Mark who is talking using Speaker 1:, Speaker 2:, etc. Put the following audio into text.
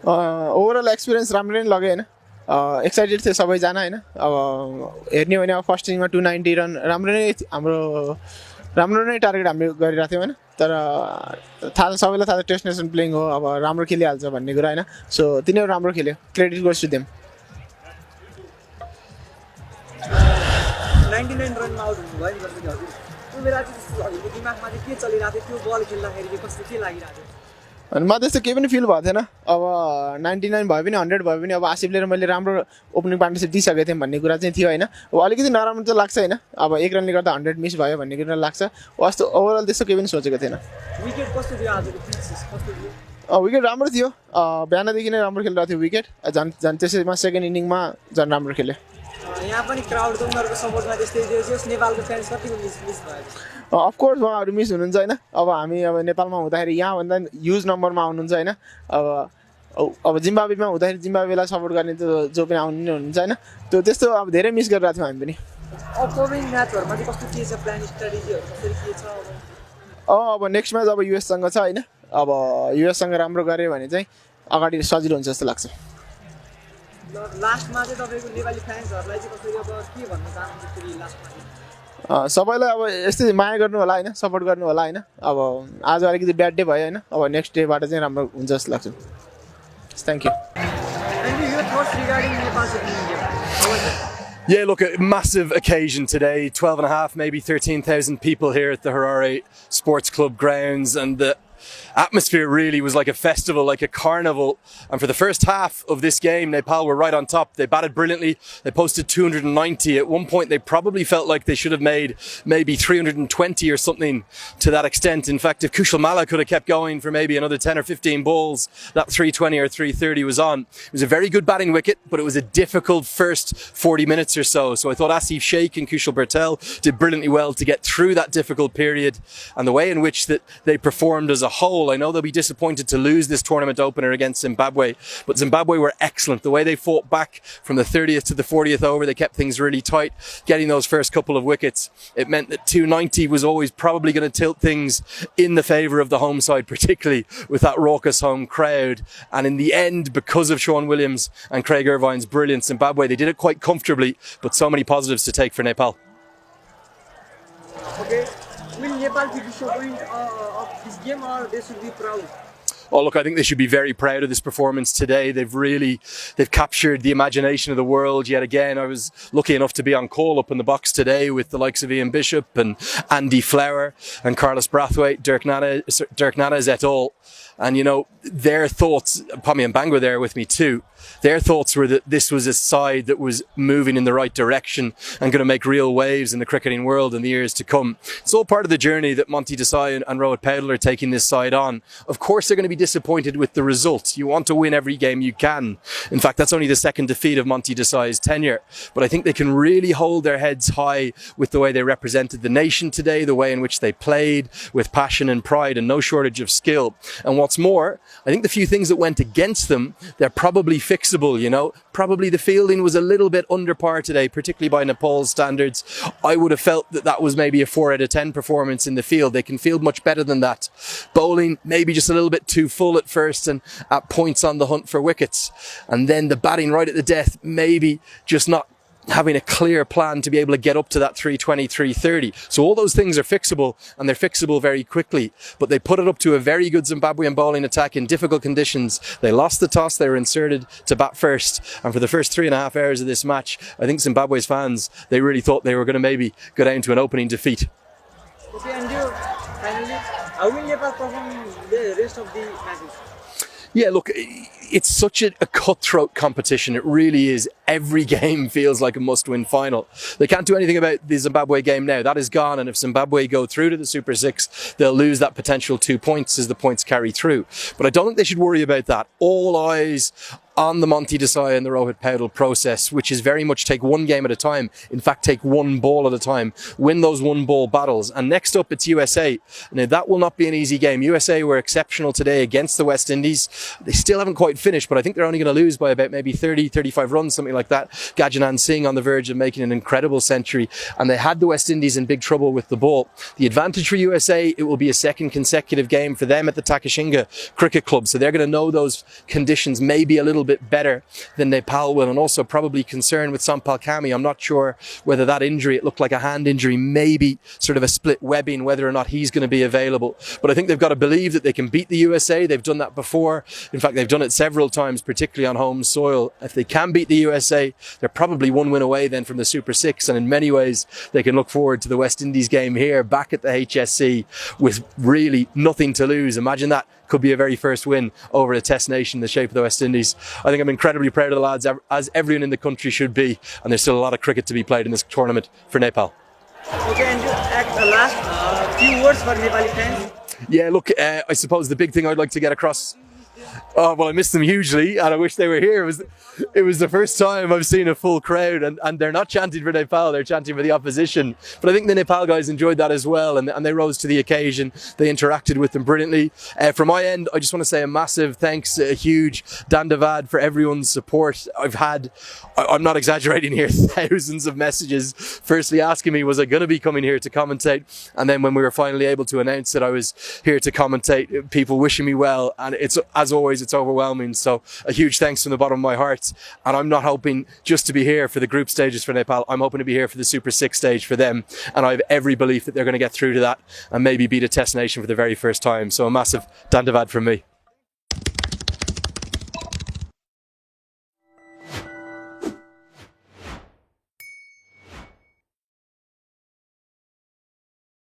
Speaker 1: Overall experience राम्रो नै लाग्यो होइन एक्साइटेड थियो सबैजना होइन अब हेर्ने हो भने अब फर्स्ट इनिङमा 290 रन राम्रो नै टार्गेट हामीले गरिरहेको थियौँ होइन तर थाहा सबैलाई थाहा छ टेस्ट नेसन प्लेइङ हो अब राम्रो खेलिहाल्छ भन्ने कुरा होइन सो तिनीहरू राम्रो खेल्यो क्रेडिट गोज टु देम
Speaker 2: 99 रनमा आउट हुनुभयो नि गर्दै हजुर त्यो बेला चाहिँ हजुरको दिमागमा चाहिँ के चलिरहेको थियो त्यो बल खेल्दाखेरि चाहिँ कस्तो के लागिरहेको थियो
Speaker 1: अनि म त्यस्तो केही पनि फिल भएको थिएन अब 99 भयो पनि 100 भयो पनि अब आसिफले र मैले राम्रो ओपनिङ पार्टनरसिप दिइसकेको थिएँ भन्ने कुरा चाहिँ थियो होइन अब अलिकति नराम्रो चाहिँ लाग्छ होइन अब एक रनले गर्दा 100 मिस भयो भन्ने कुरा लाग्छ कस्तो ओभरअल त्यस्तो केही पनि सोचेको थिएन
Speaker 2: विकेट कस्तो थियो आजको पिचेस कस्तो थियो
Speaker 1: विकेट राम्रो थियो बिहानदेखि नै राम्रो खेलिरहेको थियो विकेट झन् त्यसैमा सेकेन्ड इनिङमा झन् राम्रो खेल्यो
Speaker 2: यहाँ पनि क्राउडको उनीहरूको सपोर्टमा त्यस्तै थियो नेपालको फ्यान्स कतिको मिस भयो
Speaker 1: अफकोर्स उहाँहरू मिस हुनुहुन्छ होइन अब हामी अब नेपालमा हुँदाखेरि यहाँभन्दा ह्युज नम्बरमा आउनुहुन्छ होइन अब जिम्बाब्वेमा हुँदाखेरि जिम्बाब्वेलाई सपोर्ट गर्ने त्यो जो पनि आउनु नै हुनुहुन्छ होइन त्यो त्यस्तो अब धेरै मिस गरिरहेको थियौँ हामी पनि
Speaker 2: अपकमिङ म्याचहरूमा चाहिँ कस्तो के छ प्लान स्ट्राटेजीहरू कसरी के छ
Speaker 1: अब नेक्स्ट म्याच अब युएससँग छ होइन अब युएससँग राम्रो गऱ्यो भने चाहिँ अगाडि सजिलो हुन्छ जस्तो लाग्छ
Speaker 2: लास्टमा चाहिँ तपाईँको नेपाली फ्यान्सहरूलाई चाहिँ कसरी अब के भन्न चाहनुहुन्छ फेरि लास्टमा
Speaker 1: सबैलाई अब यस्तै माया गर्नु होला होइन सपोर्ट गर्नु होला होइन अब आज अलिकति ब्याड डे भयो होइन अब नेक्स्ट डेबाट चाहिँ राम्रो हुन्छ जस्तो लाग्छ thank you
Speaker 3: Yeah, look, a massive occasion today. 12.5, maybe 13,000 people here at the Harare Sports Club grounds, and the atmosphere really was like a festival, like a carnival. And for the first half of this game, Nepal were right on top. They batted brilliantly. They posted 290. At one point, they probably felt like they should have made maybe 320 or something to that extent. In fact, if Kushal could have kept going for maybe another 10 or 15 balls, that 320 or 330 was on. It was a very good batting wicket, but it was a difficult first 40 minutes or so. So I thought Asif Sheikh and Kushal Bhurtel did brilliantly well to get through that difficult period. And the way in which that they performed as a whole, I know they'll be disappointed to lose this tournament opener against Zimbabwe, but Zimbabwe were excellent. The way they fought back from the 30th to the 40th over, they kept things really tight, getting those first couple of wickets. It meant that 290 was always probably going to tilt things in the favour of the home side, particularly with that raucous home crowd. And in the end, because of Sean Williams and Craig Irvine's brilliant Zimbabwe, they did it quite comfortably, but so many positives to take for Nepal.
Speaker 2: Okay. Will Nepal be disappointed of this game, or they should be proud?
Speaker 3: Oh, look, I think they should be very proud of this performance today. They've captured the imagination of the world yet again. I was lucky enough to be on call up in the box today with the likes of Ian Bishop and Andy Flower and Carlos Brathwaite, Dirk Nanas et al. And, you know, their thoughts, Pami and Bang were there with me too, their thoughts were that this was a side that was moving in the right direction and going to make real waves in the cricketing world in the years to come. It's all part of the journey that Monty Desai and Rohit Paudel are taking this side on. Of course, they're going to be disappointed with the results. You want to win every game you can. In fact, that's only the second defeat of Monty Desai's tenure. But I think they can really hold their heads high with the way they represented the nation today, the way in which they played with passion and pride and no shortage of skill. And what's more, I think the few things that went against them, they're probably fixable, you know. Probably the fielding was a little bit under par today, particularly by Nepal's standards. I would have felt that that was maybe a 4 out of 10 performance in the field. They can field much better than that. Bowling, maybe just a little bit too full at first and at points on the hunt for wickets. And then the batting right at the death, maybe just not having a clear plan to be able to get up to that 320, 330. So all those things are fixable, and they're fixable very quickly. But they put it up to a very good Zimbabwean bowling attack in difficult conditions. They lost the toss, they were inserted to bat first. And for the first 3.5 hours of this match, I think Zimbabwe's fans, they really thought they were going to maybe go down to an opening defeat.
Speaker 2: Okay, and finally, how will Nepal perform the rest of the matches?
Speaker 3: Yeah, look, it's such a cutthroat competition. It really is. Every game feels like a must-win final. They can't do anything about the Zimbabwe game now. That is gone. And if Zimbabwe go through to the Super 6, they'll lose that potential 2 points as the points carry through. But I don't think they should worry about that. All eyes on the Monty Desai and the Rohit Paudel process, which is very much take one game at a time. In fact, take one ball at a time, win those one ball battles. And next up, it's USA. Now, that will not be an easy game. USA were exceptional today against the West Indies. They still haven't quite finished, but I think they're only going to lose by about maybe 30, 35 runs, something like that. Gajanan Singh on the verge of making an incredible century. And they had the West Indies in big trouble with the ball. The advantage for USA, it will be a second consecutive game for them at the Takashinga Cricket Club. So they're going to know those conditions maybe a little bit better than Nepal will, and also probably concerned with Sampal Kami. I'm not sure whether that injury, it looked like a hand injury, maybe sort of a split webbing, whether or not he's going to be available. But I think they've got to believe that they can beat the USA. They've done that before. In fact, they've done it several times, particularly on home soil. If they can beat the USA, they're probably one win away then from the Super Six, and in many ways they can look forward to the West Indies game here back at the HSC with really nothing to lose. Imagine that. Could be a very first win over a test nation in the shape of the West Indies. I think I'm incredibly proud of the lads, as everyone in the country should be, and there's still a lot of cricket to be played in this tournament for Nepal.
Speaker 2: Okay, and last few words for Nepali fans.
Speaker 3: Yeah, look, I suppose the big thing I'd like to get across. Oh, well, I missed them hugely, and I wish they were here. It was the first time I've seen a full crowd, and they're not chanting for Nepal, they're chanting for the opposition. But I think the Nepal guys enjoyed that as well, and they rose to the occasion. They interacted with them brilliantly. From my end, I just want to say a massive thanks, a huge dandavad for everyone's support. I've had, I'm not exaggerating here, thousands of messages, firstly asking me, was I going to be coming here to commentate? And then when we were finally able to announce that I was here to commentate, people wishing me well, and it's, as always, it's overwhelming. So a huge thanks from the bottom of my heart. And I'm not hoping just to be here for the group stages for Nepal. I'm hoping to be here for the Super 6 stage for them. And I have every belief that they're going to get through to that and maybe beat a test nation for the very first time. So a massive dandavad from me.